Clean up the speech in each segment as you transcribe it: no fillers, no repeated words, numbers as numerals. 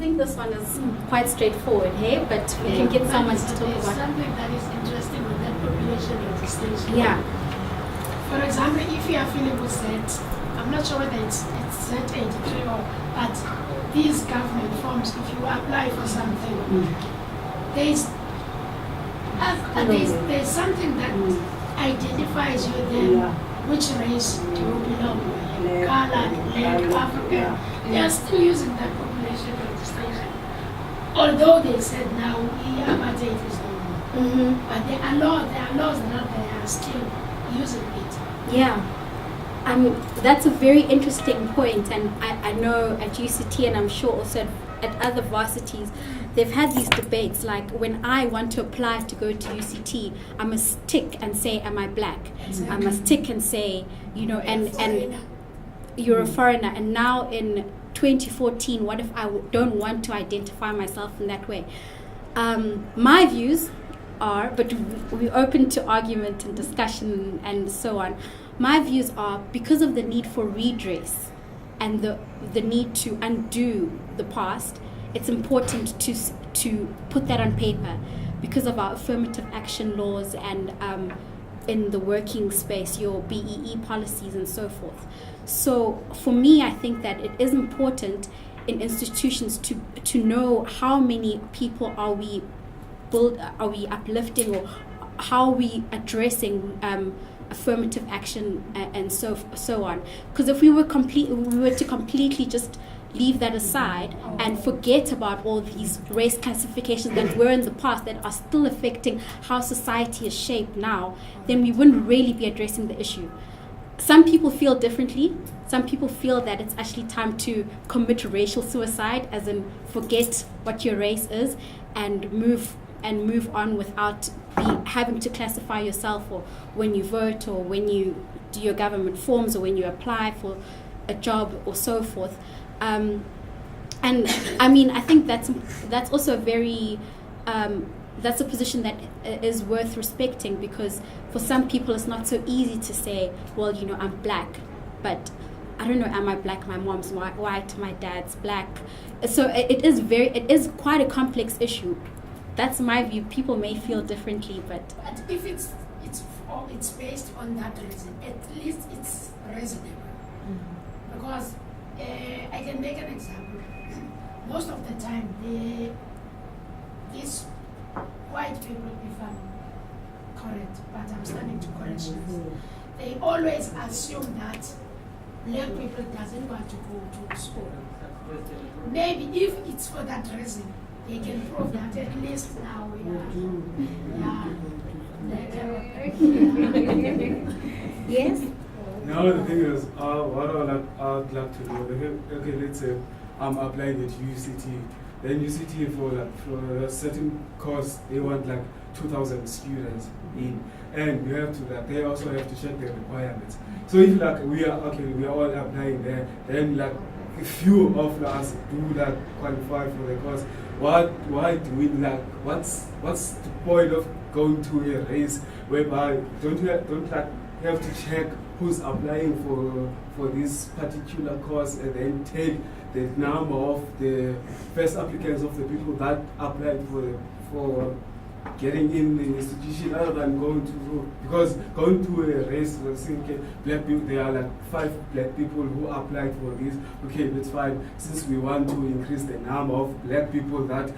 think this one is quite straightforward, hey? But we can get someone to talk There's about. something that is interesting with that population legislation. Yeah. For example, if you are feeling upset, I'm not sure whether it's Z83 or, but these government forms, if you apply for something, there's something that identifies you then, which race do you belong to, colored, black, African. They are still using that population registration. Although they said now apartheid is over. But there are laws that they are still using it. Yeah. That's a very interesting point, and I know at UCT, and I'm sure also at other varsities, they've had these debates. Like when I want to apply to go to UCT, I must tick and say, am I black? Exactly. I must tick and say, and you're a foreigner. And now in 2014, what if I don't want to identify myself in that way? My views are, but we're open to argument and discussion and so on. My views are, because of the need for redress and the need to undo the past, it's important to put that on paper because of our affirmative action laws and in the working space, your BEE policies and so forth. So for me, I think that it is important in institutions to know how many people are we uplifting, or how are we addressing affirmative action and so on. Because if we were to completely just leave that aside and forget about all these race classifications that were in the past that are still affecting how society is shaped now, then we wouldn't really be addressing the issue. Some people feel differently. Some people feel that it's actually time to commit racial suicide, as in forget what your race is and move on without having to classify yourself, or when you vote, or when you do your government forms, or when you apply for a job, or so forth. And I mean, I think that's also a very that's a position that is worth respecting, because for some people it's not so easy to say, well, I'm black, but I don't know, am I black? My mom's white, my dad's black. So it is quite a complex issue. That's my view. People may feel differently, but if it's based on that reason, at least it's reasonable. Because I can make an example. Most of the time, these white people, if I'm correct, but I'm standing to corrections, they always assume that black people doesn't want to go to school. Maybe if it's for that reason, they can prove that at least now we are. Yes? No, the thing is, what I would like to do, okay, let's say I'm applying at UCT. Then UCT for a certain course, they want 2,000 students in. And you have to, they also have to check the requirements. So if we are all applying there, then a few of us do qualify for the course. Why do we what's the point of going to a race whereby don't have to check who's applying for this particular course and then take the number of the first applicants of the people that applied for getting in the institution, other than going to a race, black people, there are 5 black people who applied for this. Okay, that's fine. Since we want to increase the number of black people that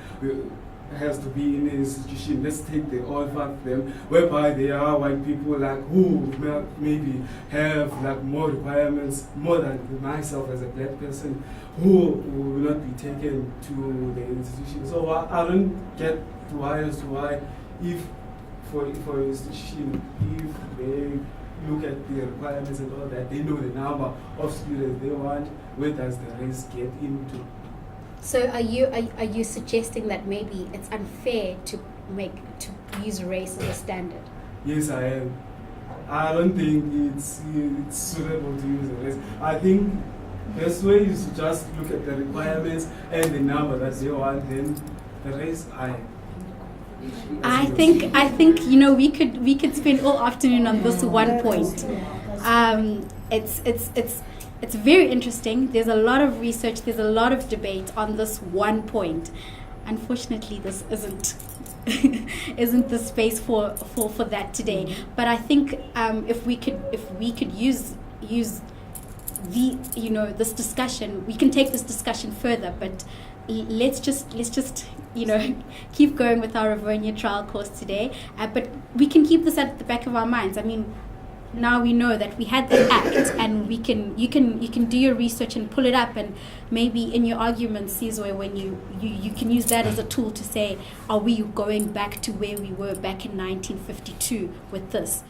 has to be in the institution, let's take all 5 of them, whereby there are white people who maybe have more requirements, more than myself as a black person, who will not be taken to the institution. So I don't get why if for institution, if they look at the requirements and all that, they know the number of students they want, where does the race get into? So are you suggesting that maybe it's unfair to use race as a standard? Yes, I am. I don't think it's suitable to use a race. I think best way is to just look at the requirements and the number that they want, then the race I think we could spend all afternoon on this one point. it's very interesting. There's a lot of research. There's a lot of debate on this one point. Unfortunately, this isn't the space for that today. But I think if we could use this discussion, we can take this discussion further. But let's just keep going with our Rivonia trial course today. But we can keep this at the back of our minds. I mean, now we know that we had the act, and you can do your research and pull it up, and maybe in your arguments, Sizwe, when you can use that as a tool to say, are we going back to where we were back in 1952 with this?